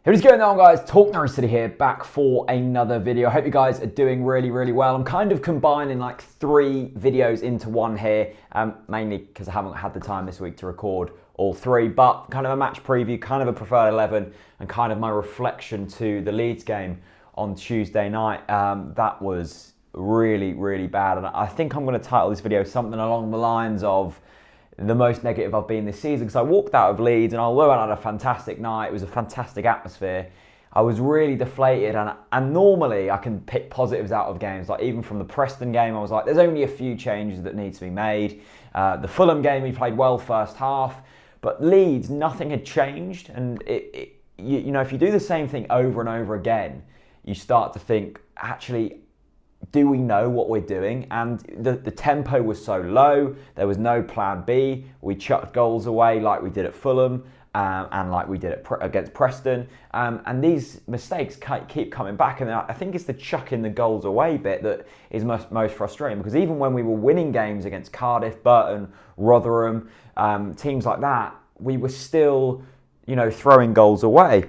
What is going on, guys? TalkNorwichCity here, back for another video. I hope you guys are doing really well. I'm kind of combining like 3 videos into one here, mainly because I haven't had the time this week to record all 3, but kind of a match preview, kind of a preferred 11, and kind of my reflection to the Leeds game on Tuesday night. That was really bad, and I think I'm going to title this video something along the lines of the most negative I've been this season, because I walked out of Leeds, and although I had a fantastic night, it was a fantastic atmosphere, I was really deflated. And normally I can pick positives out of games, like even from the Preston game, I was like, there's only a few changes that need to be made. The Fulham game, we played well first half, but Leeds, nothing had changed. And you know, if you do the same thing over and over again, you start to think, actually, do we know what we're doing? And the tempo was so low, there was no plan B. We chucked goals away like we did at Fulham and like we did against Preston. And these mistakes keep coming back. And I think it's the chucking the goals away bit that is most frustrating, because even when we were winning games against Cardiff, Burton, Rotherham, teams like that, we were still, you know, throwing goals away.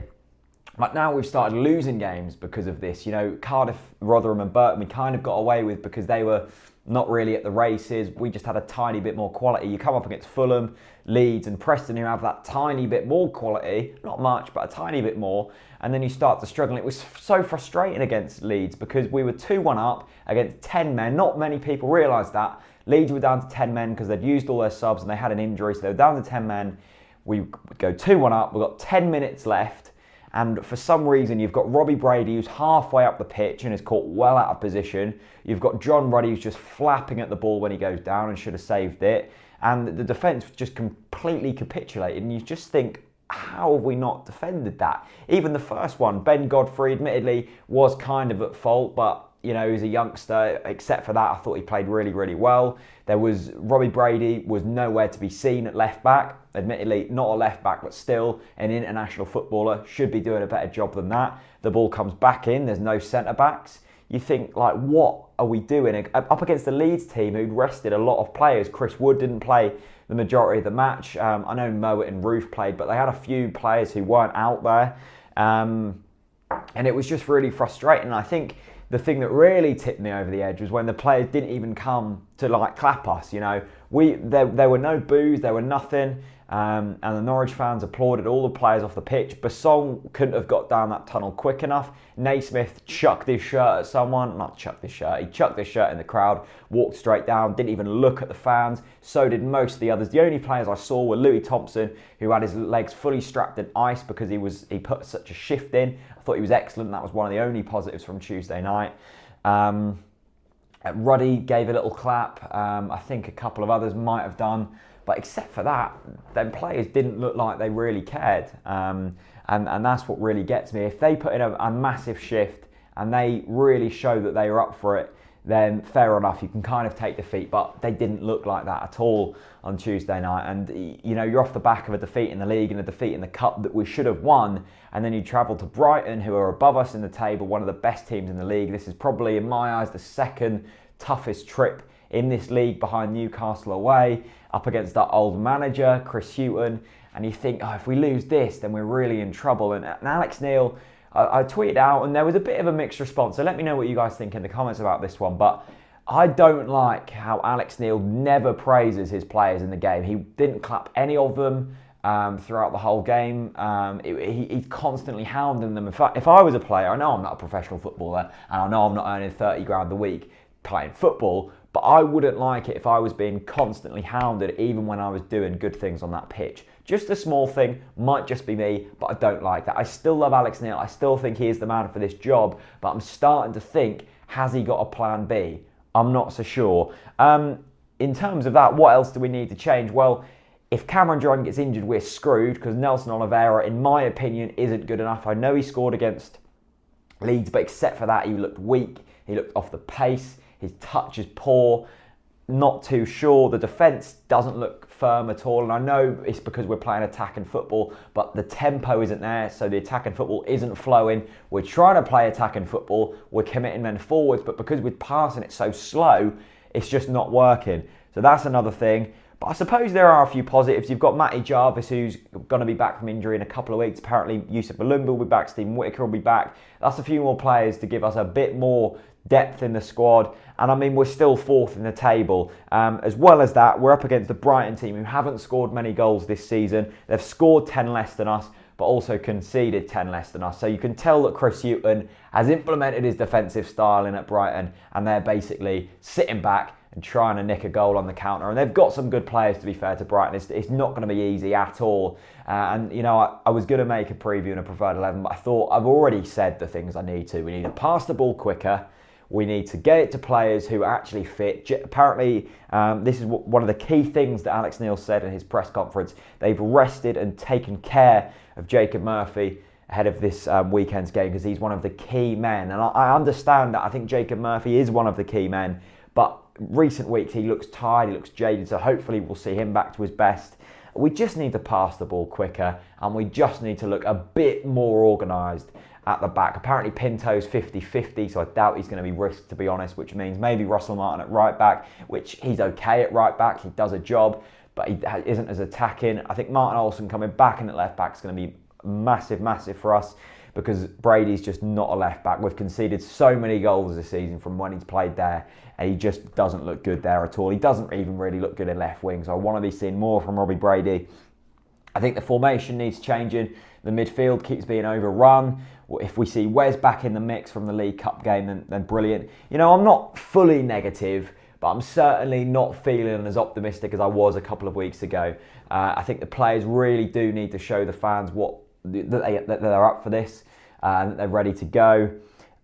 But now we've started losing games because of this. You know, Cardiff, Rotherham and Burton we kind of got away with because they were not really at the races. We just had a tiny bit more quality. You come up against Fulham, Leeds and Preston, who have that tiny bit more quality, not much, but a tiny bit more, and then you start to struggle. It was so frustrating against Leeds because we were 2-1 up against 10 men. Not many people realised that. Leeds were down to 10 men because they'd used all their subs and they had an injury, so they were down to 10 men. We go 2-1 up, we've got 10 minutes left. And for some reason, you've got Robbie Brady, who's halfway up the pitch and is caught well out of position. You've got John Ruddy, who's just flapping at the ball when he goes down and should have saved it. And the defence just completely capitulated. And you just think, how have we not defended that? Even the first one, Ben Godfrey, admittedly, was kind of at fault, but you know, he's a youngster. Except for that, I thought he played really well. There was Robbie Brady was nowhere to be seen at left back. Admittedly, not a left back, but still an international footballer, should be doing a better job than that. The ball comes back in. There's no centre backs. You think, like, what are we doing up against the Leeds team who'd rested a lot of players? Chris Wood didn't play the majority of the match. I know Mowat and Roof played, but they had a few players who weren't out there, and it was just really frustrating. I think the thing that really tipped me over the edge was when the players didn't even come to like clap us. You know, there were no boos, there were nothing, and the Norwich fans applauded all the players off the pitch. Basong couldn't have got down that tunnel quick enough. Naismith chucked his shirt at someone, not chucked his shirt, he chucked his shirt in the crowd, walked straight down, didn't even look at the fans. So did most of the others. The only players I saw were Louis Thompson, who had his legs fully strapped in ice because he put such a shift in. I thought he was excellent. That was one of the only positives from Tuesday night. Ruddy gave a little clap. I think a couple of others might have done. But except for that, them players didn't look like they really cared. And that's what really gets me. If they put in a massive shift and they really show that they were up for it, then fair enough, you can kind of take defeat. But they didn't look like that at all on Tuesday night. And, you know, you're off the back of a defeat in the league and a defeat in the cup that we should have won. And then you travel to Brighton, who are above us in the table, one of the best teams in the league. This is probably, in my eyes, the second toughest trip in this league behind Newcastle away, up against that old manager, Chris Hughton. And you think, oh, if we lose this, then we're really in trouble. And Alex Neil, I tweeted out, and there was a bit of a mixed response. So let me know what you guys think in the comments about this one. But I don't like how Alex Neil never praises his players in the game. He didn't clap any of them throughout the whole game. He's constantly hounding them. In fact, if I was a player, I know I'm not a professional footballer, and I know I'm not earning 30 grand a week playing football, but I wouldn't like it if I was being constantly hounded even when I was doing good things on that pitch. Just a small thing, might just be me, but I don't like that. I still love Alex Neil. I still think he is the man for this job, but I'm starting to think, has he got a plan B? I'm not so sure. In terms of that, what else do we need to change? Well, if Cameron Jordan gets injured, we're screwed, because Nelson Oliveira, in my opinion, isn't good enough. I know he scored against Leeds, but except for that, he looked weak. He looked off the pace. His touch is poor. Not too sure. The defence doesn't look firm at all. And I know it's because we're playing attacking football, but the tempo isn't there. So the attacking football isn't flowing. We're trying to play attacking football. We're committing men forwards, but because we're passing it so slow, it's just not working. So that's another thing. But I suppose there are a few positives. You've got Matty Jarvis, who's going to be back from injury in a couple of weeks. Apparently, Yusuf Malumba will be back. Stephen Whittaker will be back. That's a few more players to give us a bit more depth in the squad. And I mean, we're still fourth in the table. As well as that, we're up against the Brighton team, who haven't scored many goals this season. They've scored 10 less than us, but also conceded 10 less than us. So you can tell that Chris Hughton has implemented his defensive style in at Brighton, and they're basically sitting back and trying to nick a goal on the counter. And they've got some good players, to be fair to Brighton. It's not going to be easy at all. And, you know, I was going to make a preview and a preferred 11, but I thought I've already said the things I need to. We need to pass the ball quicker. We need to get it to players who actually fit. Apparently, this is one of the key things that Alex Neil said in his press conference. They've rested and taken care of Jacob Murphy ahead of this weekend's game, because he's one of the key men. And I understand that. I think Jacob Murphy is one of the key men, but recent weeks he looks tired, he looks jaded, so hopefully we'll see him back to his best. We just need to pass the ball quicker, and we just need to look a bit more organised at the back. Apparently Pinto's 50-50, so I doubt he's going to be risked, to be honest, which means maybe Russell Martin at right back, which he's okay at right back, he does a job, but he isn't as attacking. I think Martin Olsen coming back in at left back is going to be massive for us, because Brady's just not a left back. We've conceded so many goals this season from when he's played there, and he just doesn't look good there at all. He doesn't even really look good in left wing, so I want to be seeing more from Robbie Brady. I think the formation needs changing. The midfield keeps being overrun. If we see Wes back in the mix from the League Cup game, then brilliant. You know, I'm not fully negative, but I'm certainly not feeling as optimistic as I was a couple of weeks ago. I think the players really do need to show the fans that they're up for this, and that they're ready to go.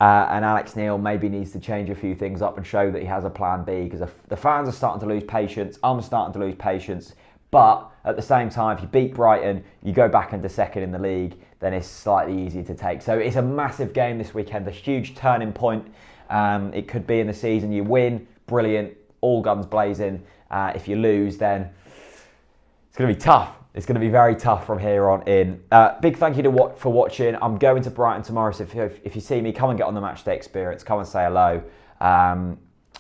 And Alex Neil maybe needs to change a few things up and show that he has a plan B, because the fans are starting to lose patience. I'm starting to lose patience. But at the same time, if you beat Brighton, you go back into second in the league, then it's slightly easier to take. So it's a massive game this weekend, a huge turning point. It could be in the season. You win, brilliant, all guns blazing. If you lose, then it's going to be tough. It's going to be very tough from here on in. Big thank you for watching. I'm going to Brighton tomorrow, so if you see me, come and get on the matchday experience. Come and say hello.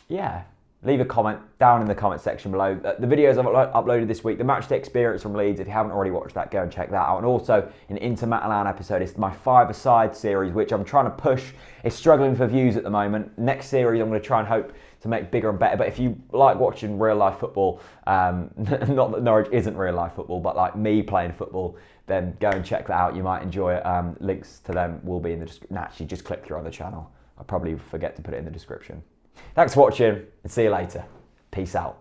Yeah. Leave a comment down in the comment section below. The videos I've uploaded this week, the matchday experience from Leeds, if you haven't already watched that, go and check that out. And also an Inter Matalan episode, it's my five-a-side series, which I'm trying to push. It's struggling for views at the moment. Next series I'm going to try and hope to make bigger and better. But if you like watching real life football, not that Norwich isn't real life football, but like me playing football, then go and check that out. You might enjoy it. Links to them will be in the description. Actually, just click through on the channel. I'll probably forget to put it in the description. Thanks for watching, and see you later. Peace out.